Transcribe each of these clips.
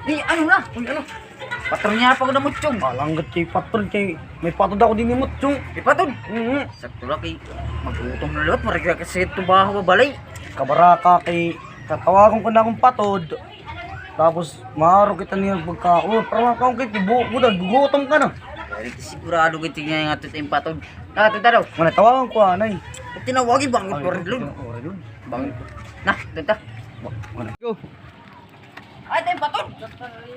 Di, ano na? Ano? Patron niya pa ko na mutsyong. Malanggat kay patron kay may patod ako din ni Mutsyong. Di patron. Sakto lang kay magutom na lahat. Maragya kasi ito ba ako babalay. Kabaraka kay tatawagan ko na akong patod. Tapos maaro kita niya pagkaon. Parang akong kay tibo ko na gugutom ka na. Kaya sigurado kita niya yung ato tayong patron. Ito daw. Mana tawagan ko anay. Kung tinawagin bangit ko rin lun. Bangit. Nah, tata. Go. Ay, tayong patron.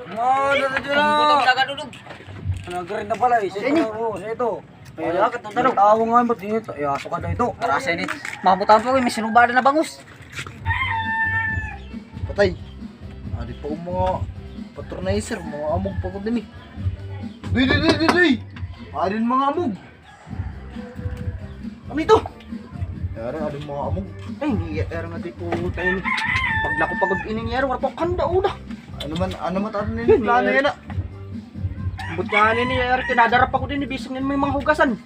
Gutom na kadudog. Nagarin na pala eh. Sa Sini. ito. Wala ka itong tanong. Tawag nga ba't dito? Ay, aso ka na ito. Karasa ni. Mabutan po, may sinubada na bangus. Patay. Ari pa ang mga patronizer, mga amog pa ko din eh. Duy! Arin mga amog. Ano ito? Arin mga amog. Ay, niyayara nga di po tayo ni. Paglako pagod iningyari, wala po kanda una. Ano man tayo nila? Plano yan ah. But nga niyayari, kinadarap ako din, ibising nila may mga hugasan.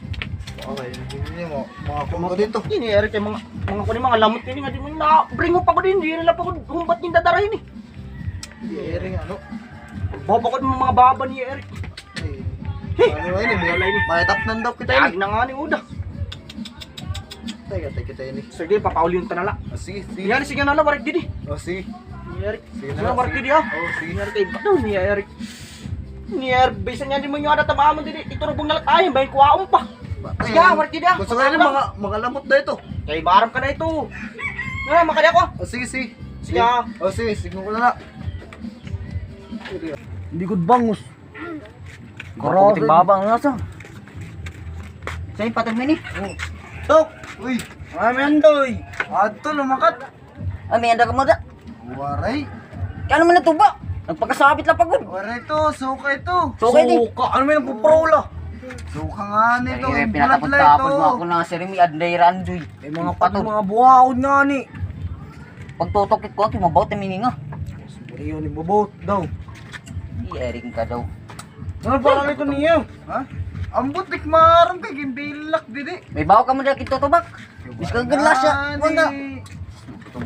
Okay, hindi mo. Mga kumako dito. Niyayari kayo mga kunin, mga lamot nila nga di mo na, bring mo pa ko din, hindi nila pa ko humbat yung dadarahin eh. Ering ano? Bawa pa ko din mga baba niyayari. Ano yun eh? May tap daw kita Tayag yun na nga ni Uda. Tayo kita yun eh. Sige, papauli yung tanala. Sige. Niyayari, sige na lang, warik didi. Sige. Niyayari, Sige sige na na, lang, warik sige. didi ha. Sige. Niyayari kayo, ba't daw niyayari? Niyayari, bisa niya di mo nyo ada tamaan didi, iturubong nalat tayo, may kuwaong pa. Sige ha, warik didi ha. Gusto ko yun mga lamot na ito. Kay baram ka na ito. Nga, makali ako. Sige. Sige ha. Sige ko na lang. Hindi ko bangus. Karo ting babang nasa. Sa patron mo ni. Tok! Uy! Mami andoy! Ato lumakat! Ay, may anda ka mo da. Waray! Kano man natuba? Nagpagkasabit lang pagod. Waray to! Suka ito! Sukay di. Suka! Ano may nagpuprola? Suka nga nito! Ay, Bulat pinatapon-tapon mo ito! ako na sirimi adlay randoy. May mga patod, mga buhaod nga ni. Pagtutokit ko, kimabaw tamininga. Sumuriyo ni Bobot daw. I-airing ka daw. Ano parang ito niyo? Ha? Ang butik marang kay gimbilak didi! May bawa ka mo dyan kitutubak. Biskang gudla siya. Wanda. Ni.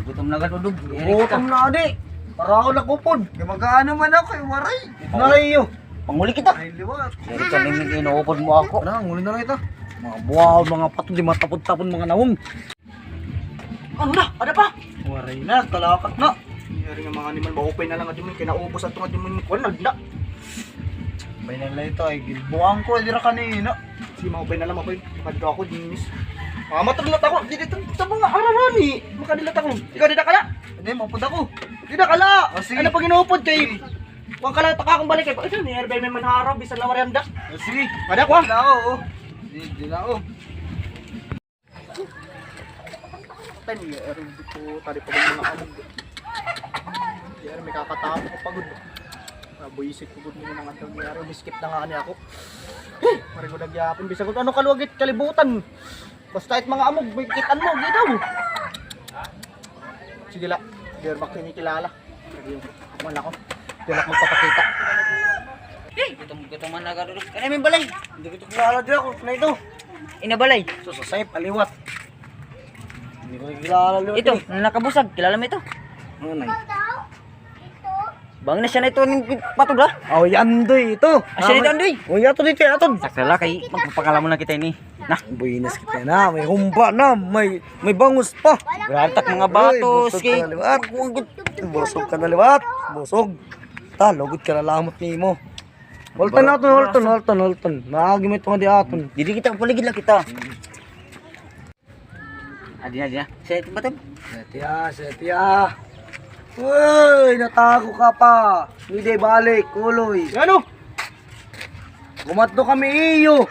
Gutom na gadudog. Gutom na adi. Para ako nakupod. Magkaano man ako kay waray! Nariyo. Panguli kita. Ay liwat! Eri ka namin inuupod mo ako. Ano, nguli na lang ito. Mga buhaod, mga patod, di matapod-tapon mga nawong. Ano na? Ada pa? Waray na, kalakat na. Nangyari nga mga animal, ma-open na lang at yung kinaubos at yung mga kuwan, nagda. May nila ito ay gilbuang ko dira kanina. Si ma-open na lang ako, makadra ako, dinis. Matulot ako, dito sa mga ararani. Makadilat ako. Ikaw dito kala? Hindi, mapud ako. Dito kala! O, sige. Ano pag inuupod kay? Huwag kala taka akong balik kay. Ito, ni Herbay may manharap, bisan lang marianda. Sige! Kada ko Di na ako oh. Di na ako. Tay, erin dito, tari pa ng mga amog. Di may kakatapos ko pagod. Buisik ko gud mga antaw ni Aro, biskip na nga ani ako. Mari ko nagyapon bisag ano kaluwagit kalibutan. Basta it mga amog, may kitan mo, di daw. Sige la, der bak kinikilala. Man ako. Di lang magpapakita. Gutom man na gadudog. Kaya may balay. Hindi ko kilala di ako, na ito. Inabalay. So sa paliwat. Hindi ko kilala liwat. Ito, nakabusag. Kilala mo ito? Ano na? Bang na siya na ito ng patod ha? Oh, yan doy ito. Asya dito andoy. Oh, yato dito, yato. Saktala kay magpapakala mo na kita ini. Nah, Buinas kita na, may humba na, may bangus pa. grantak mga batos. Busog Kay ka na liwat. Busog ka na liwat. Busog. Ta, lugod ka na lamot ni mo. Holton natin, holton. Maagi mo ito nga di aton. Didi kita paligid lang kita. Adi na. Sa ito batog. Setia. Uy, natago ka pa. Hindi balik, kuloy. Ano? Gumatdo kami iyo.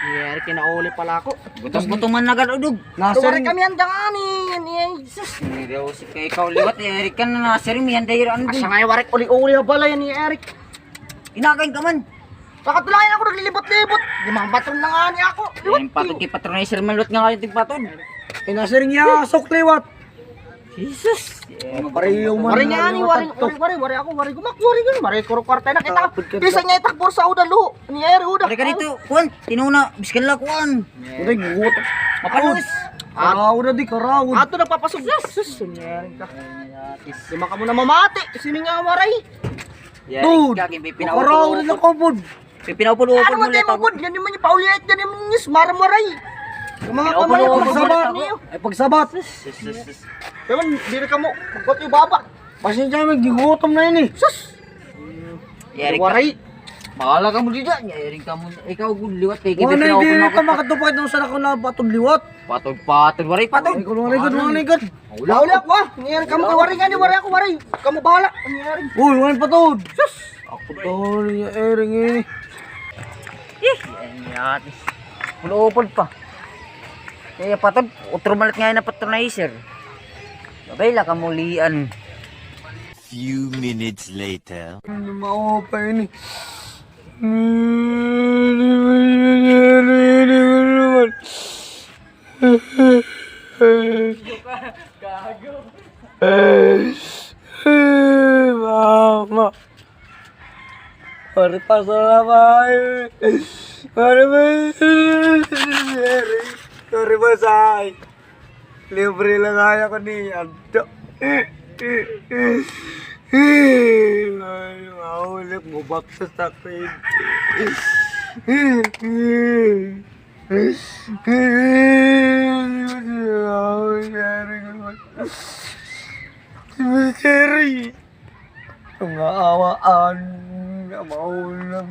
Yeri, kinauli pala ako. Gutom man na gadudog. Nasa rin. kami andang ani. Jesus. Hindi daw si kay ikaw liwat Eric kan na sir mi anday ran. Asa nga warik uli-uli na bala yan ni Eric. Inakain ka man. Pakatulayan ako naglilibot-libot. Limang patron na nga ni ako. Yung patod kay patronizer man lot nga kayo tig patod. Inasiring niya, sok liwat. Jesus. Pareho man. Wari nga ni, wari ako, wari gumak, wari ganun, wari kuro kwarta na kita. Bisa niya itakbor sa uda lo, ni Eri uda. Balik ka dito, kuan. Tinuna, biskan lang kuan. Uday, gugot. Mapalos. Karaw na di, karaw. Ato nagpapasog. Sus, sunyarin ka. Lima ka muna mamati, sino nga waray? Dude, makaraw na ako pod. Pinaupo-upo Ano mo mo tayo ulit ako. mabod? Yan naman yung paulit. Yan naman yung marmaray. Yung mga kamay Pinaupo-upo ko mo magsabat ulit ako. niyo. Ay pagsabat. Kaya man, dili ka mo. Magkot yung baba. Pasensya naman, gigutom na yun eh. Sus! Yari ka. Waray. Bahala ka mo dito. Yari ka mo. Ikaw liwat kay Wala na pinaupo hindi na ka ako. makatupad nung sa ako na patong liwat. Patod, waray patod. Ay, kulungan na ikot. Huli ako ah. Nangyari ka mo kay waray nga ni waray ako waray. Kamu bahala. Nangyari. Uy, wala patod. Sus! Ako to, niya ering eh. Yan. Pulupod pa. Kaya patod, utro malit nga na patronizer. Babay la kamulian. Few minutes later. Ano maupa yun eh. Mama. Pare pasal apa? Pare Pare basay. Libre lang kaya ko niyan. Ay, mahulip mo back sa sakit. Seri. Ang aawaan. Mahulap.